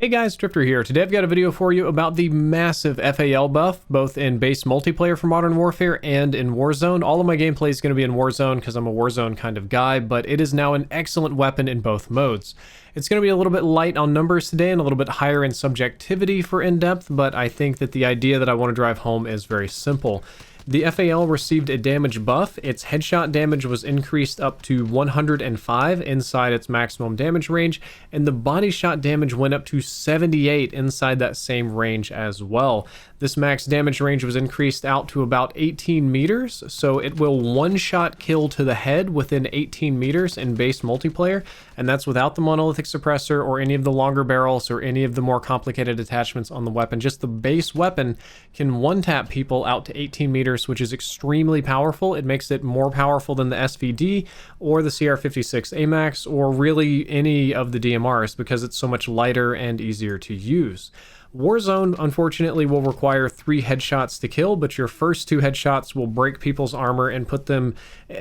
Hey guys, Drifter here. Today I've got a video for you about the massive FAL buff, both in base multiplayer for Modern Warfare and in Warzone. All of my gameplay is going to be in Warzone because I'm a Warzone kind of guy, but it is now an excellent weapon in both modes. It's going to be a little bit light on numbers today and a little bit higher in subjectivity for in-depth, but I think that the idea that I want to drive home is very simple. The FAL received a damage buff. Its headshot damage was increased up to 105 inside its maximum damage range, and the body shot damage went up to 78 inside that same range as well. This max damage range was increased out to about 18 meters, so it will one-shot kill to the head within 18 meters in base multiplayer, and that's without the monolithic suppressor or any of the longer barrels or any of the more complicated attachments on the weapon. Just the base weapon can one-tap people out to 18 meters, which is extremely powerful. It makes it more powerful than the SVD or the CR56 AMAX or really any of the DMRs because it's so much lighter and easier to use. Warzone, unfortunately, will require 3 headshots to kill, but your first 2 headshots will break people's armor and put them...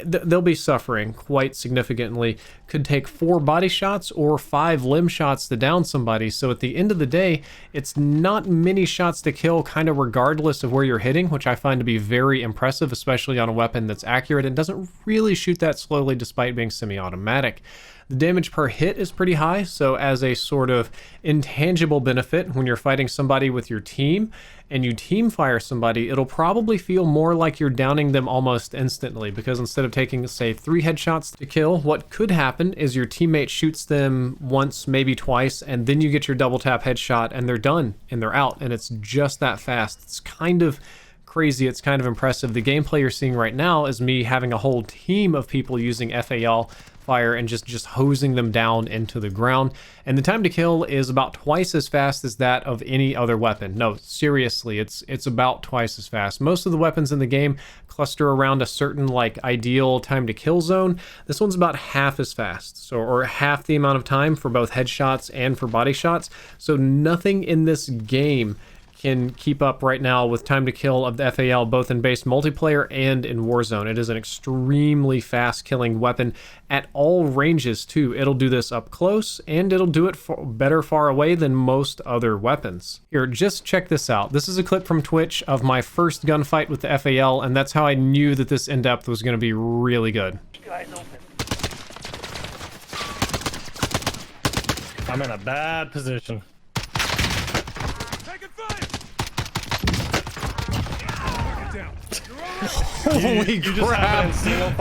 they'll be suffering quite significantly. Could take 4 body shots or 5 limb shots to down somebody, so at the end of the day, it's not many shots to kill, kind of regardless of where you're hitting, which I find to be very impressive, especially on a weapon that's accurate and doesn't really shoot that slowly despite being semi-automatic. The damage per hit is pretty high, so as a sort of intangible benefit, when you're fighting somebody with your team and you team fire somebody, it'll probably feel more like you're downing them almost instantly, because instead of taking, say, 3 headshots to kill, what could happen is your teammate shoots them once, maybe twice, and then you get your double tap headshot and they're done and they're out, and it's just that fast. It's kind of crazy. It's kind of impressive. The gameplay you're seeing right now is me having a whole team of people using FAL fire and just hosing them down into the ground, and the time to kill is about twice as fast as that of any other weapon. No, seriously, it's about twice as fast. Most of the weapons in the game cluster around a certain like ideal time to kill zone. This one's about half as fast, so or half the amount of time for both headshots and for body shots. So nothing in this game can keep up right now with time to kill of the FAL, both in base multiplayer and in Warzone. It is an extremely fast killing weapon at all ranges too. It'll do this up close and it'll do it better far away than most other weapons. Here, just check this out. This is a clip from Twitch of my first gunfight with the FAL, and that's how I knew that this in-depth was going to be really good. I'm in a bad position. Holy crap!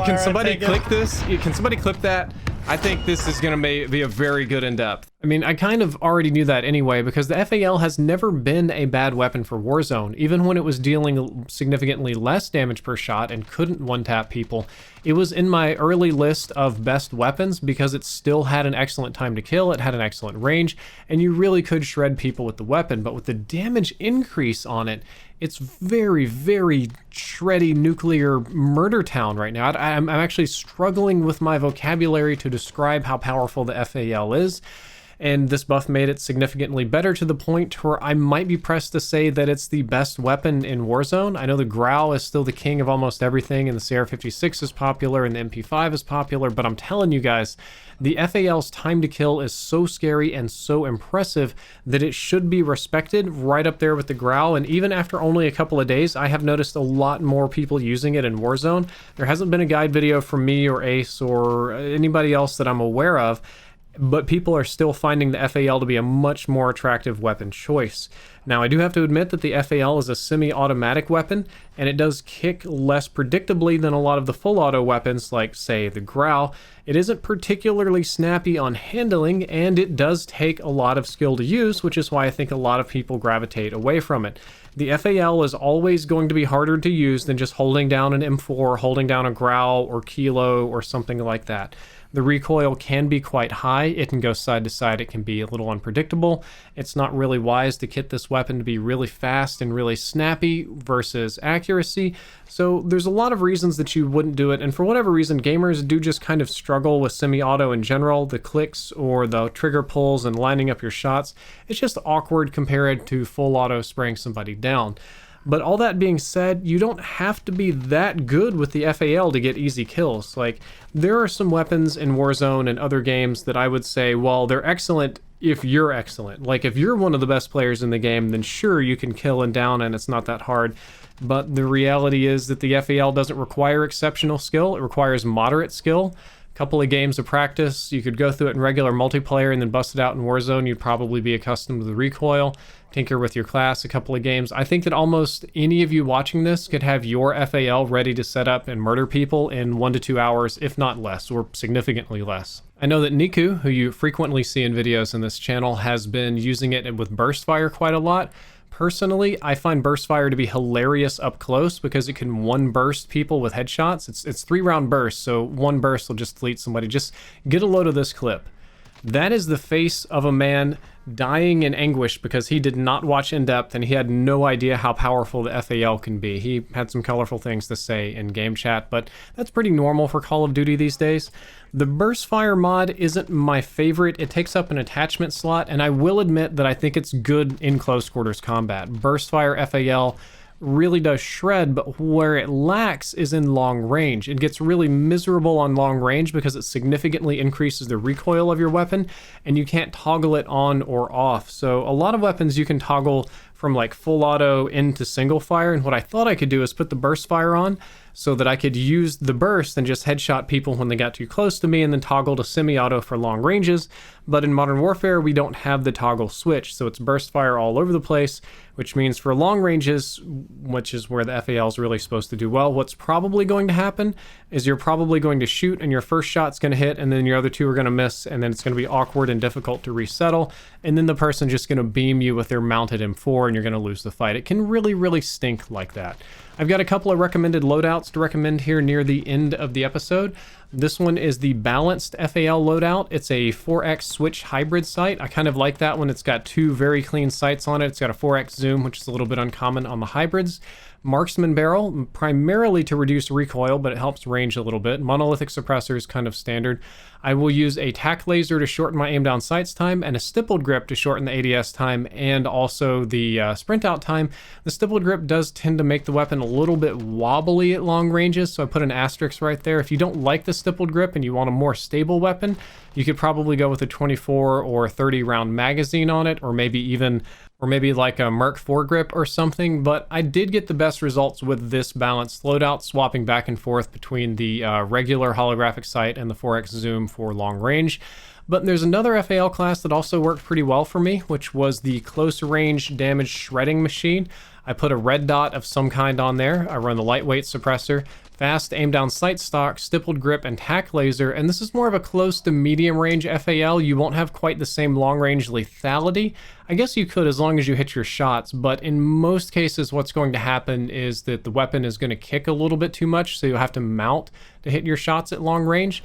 Can somebody click this? Can somebody clip that? I think this is going to be a very good in-depth. I mean, I kind of already knew that anyway, because the FAL has never been a bad weapon for Warzone. Even when it was dealing significantly less damage per shot and couldn't one-tap people, it was in my early list of best weapons because it still had an excellent time to kill, it had an excellent range, and you really could shred people with the weapon. But with the damage increase on it, it's very, very shreddy nuclear murder town right now. I'm actually struggling with my vocabulary to describe how powerful the FAL is. And this buff made it significantly better to the point where I might be pressed to say that it's the best weapon in Warzone. I know the Growl is still the king of almost everything, and the CR56 is popular, and the MP5 is popular, but I'm telling you guys, the FAL's time to kill is so scary and so impressive that it should be respected right up there with the Growl. And even after only a couple of days, I have noticed a lot more people using it in Warzone. There hasn't been a guide video from me or Ace or anybody else that I'm aware of, but people are still finding the FAL to be a much more attractive weapon choice. Now, I do have to admit that the FAL is a semi-automatic weapon, and it does kick less predictably than a lot of the full auto weapons like, say, the Growl. It isn't particularly snappy on handling, and it does take a lot of skill to use, which is why I think a lot of people gravitate away from it. The FAL is always going to be harder to use than just holding down an M4, holding down a Growl or Kilo or something like that. The recoil can be quite high, it can go side to side, it can be a little unpredictable. It's not really wise to kit this weapon to be really fast and really snappy versus accuracy, so there's a lot of reasons that you wouldn't do it, and for whatever reason, gamers do just kind of struggle with semi-auto in general. The clicks or the trigger pulls and lining up your shots, it's just awkward compared to full auto spraying somebody down. But all that being said, you don't have to be that good with the FAL to get easy kills. Like, there are some weapons in Warzone and other games that I would say, while they're excellent if you're excellent. Like, if you're one of the best players in the game, then sure, you can kill and down and it's not that hard. But the reality is that the FAL doesn't require exceptional skill. It requires moderate skill. A couple of games of practice. You could go through it in regular multiplayer and then bust it out in Warzone. You'd probably be accustomed to the recoil. Tinker with your class a couple of games. I think that almost any of you watching this could have your FAL ready to set up and murder people in 1 to 2 hours, if not less, or significantly less. I know that Niku, who you frequently see in videos in this channel, has been using it with burst fire quite a lot. Personally, I find burst fire to be hilarious up close because it can one burst people with headshots. It's 3-round bursts, so one burst will just delete somebody. Just get a load of this clip. That is the face of a man dying in anguish because he did not watch in depth and he had no idea how powerful the FAL can be. He had some colorful things to say in game chat, but that's pretty normal for Call of Duty these days. The burst fire mod isn't my favorite. It takes up an attachment slot, and I will admit that I think it's good in close quarters combat. Burst fire FAL really does shred, but where it lacks is in long range. It gets really miserable on long range because it significantly increases the recoil of your weapon, and you can't toggle it on or off. So a lot of weapons you can toggle from like full auto into single fire, and what I thought I could do is put the burst fire on so that I could use the burst and just headshot people when they got too close to me and then toggle to semi-auto for long ranges. But in Modern Warfare, we don't have the toggle switch, so it's burst fire all over the place, which means for long ranges, which is where the FAL is really supposed to do well, what's probably going to happen is you're probably going to shoot and your first shot's going to hit and then your other two are going to miss, and then it's going to be awkward and difficult to resettle, and then the person's just going to beam you with their mounted M4 and you're going to lose the fight. It can really, really stink like that. I've got a couple of recommended loadouts to recommend here near the end of the episode. This one is the balanced FAL loadout. It's a 4x switch hybrid sight. I kind of like that one. It's got two very clean sights on it. It's got a 4x zoom, which is a little bit uncommon on the hybrids. Marksman barrel, primarily to reduce recoil, but it helps range a little bit. Monolithic suppressor is kind of standard. I will use a tack laser to shorten my aim down sights time and a stippled grip to shorten the ADS time and also the sprint out time. The stippled grip does tend to make the weapon a little bit wobbly at long ranges, so I put an asterisk right there. If you don't like the stippled grip and you want a more stable weapon, you could probably go with a 24 or 30 round magazine on it, or maybe like a Merc 4 grip or something, but I did get the best results with this balanced loadout, swapping back and forth between the regular holographic sight and the 4x zoom for long range. But there's another FAL class that also worked pretty well for me, which was the close range damage shredding machine. I put a red dot of some kind on there. I run the lightweight suppressor, fast aim down sight stock, stippled grip, and tack laser, and this is more of a close to medium range FAL. You won't have quite the same long range lethality. I guess you could as long as you hit your shots, but in most cases what's going to happen is that the weapon is going to kick a little bit too much, so you'll have to mount to hit your shots at long range.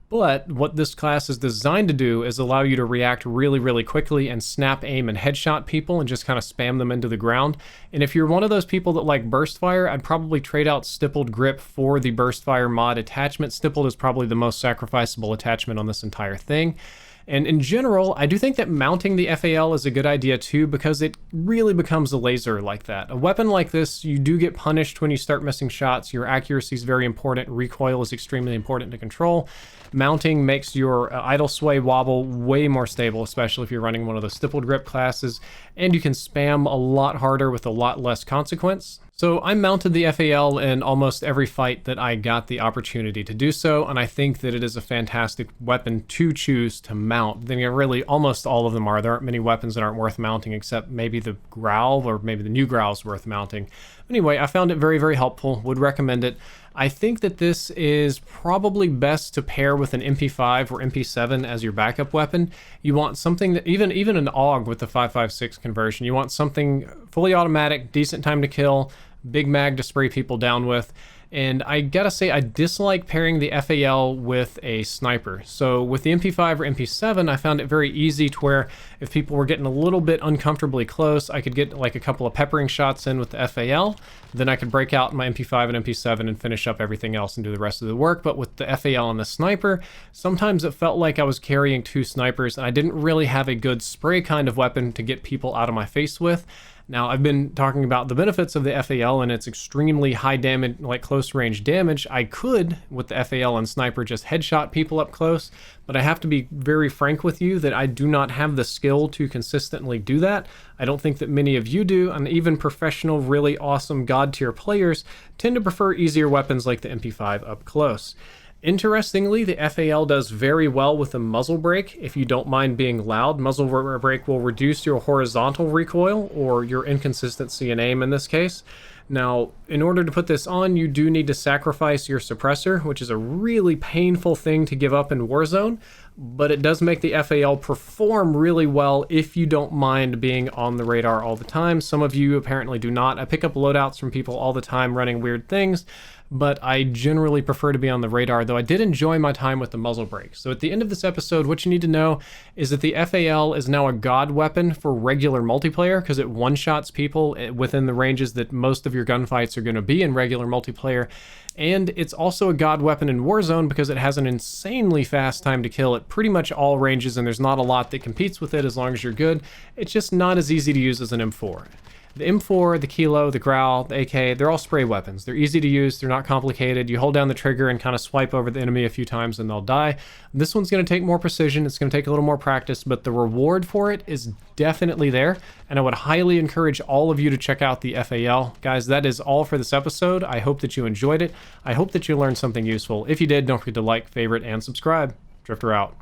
But what this class is designed to do is allow you to react really, really quickly and snap aim and headshot people and just kind of spam them into the ground. And if you're one of those people that like burst fire, I'd probably trade out stippled grip for the burst fire mod attachment. Stippled is probably the most sacrificable attachment on this entire thing. And in general, I do think that mounting the FAL is a good idea too, because it really becomes a laser like that. A weapon like this, you do get punished when you start missing shots. Your accuracy is very important. Recoil is extremely important to control. Mounting makes your idle sway wobble way more stable, especially if you're running one of the stippled grip classes, and you can spam a lot harder with a lot less consequence. So I mounted the FAL in almost every fight that I got the opportunity to do so, and I think that it is a fantastic weapon to choose to mount. Then really almost all of them are. There aren't many weapons that aren't worth mounting except maybe the Growl, or maybe the new Growl is worth mounting. Anyway, I found it very, very helpful, would recommend it. I think that this is probably best to pair with an MP5 or MP7 as your backup weapon. You want something that, even an AUG with the 5.56 conversion, you want something fully automatic, decent time to kill, big mag to spray people down with. And I gotta say, I dislike pairing the FAL with a sniper. So with the MP5 or MP7, I found it very easy to where if people were getting a little bit uncomfortably close, I could get like a couple of peppering shots in with the FAL. Then I could break out my MP5 and MP7 and finish up everything else and do the rest of the work. But with the FAL and the sniper, sometimes it felt like I was carrying two snipers and I didn't really have a good spray kind of weapon to get people out of my face with. Now, I've been talking about the benefits of the FAL and its extremely high damage, like close range damage. I could, with the FAL and Sniper, just headshot people up close, but I have to be very frank with you that I do not have the skill to consistently do that. I don't think that many of you do, and even professional, really awesome god tier players tend to prefer easier weapons like the MP5 up close. Interestingly, the FAL does very well with the muzzle brake. If you don't mind being loud, muzzle brake will reduce your horizontal recoil, or your inconsistency in aim in this case. Now, in order to put this on, you do need to sacrifice your suppressor, which is a really painful thing to give up in Warzone, but it does make the FAL perform really well if you don't mind being on the radar all the time. Some of you apparently do not. I pick up loadouts from people all the time running weird things, but I generally prefer to be on the radar, though I did enjoy my time with the muzzle brake. So at the end of this episode, what you need to know is that the FAL is now a god weapon for regular multiplayer, because it one-shots people within the ranges that most of your gunfights are going to be in regular multiplayer. And it's also a god weapon in Warzone because it has an insanely fast time to kill at pretty much all ranges, and there's not a lot that competes with it as long as you're good. It's just not as easy to use as an M4. The M4, the Kilo, the Growl, the AK, they're all spray weapons. They're easy to use, they're not complicated. You hold down the trigger and kind of swipe over the enemy a few times and they'll die. This one's going to take more precision, it's going to take a little more practice, but the reward for it is definitely there, and I would highly encourage all of you to check out the FAL. Guys, that is all for this episode. I hope that you enjoyed it. I hope that you learned something useful. If you did, don't forget to like, favorite, and subscribe. Drifter out.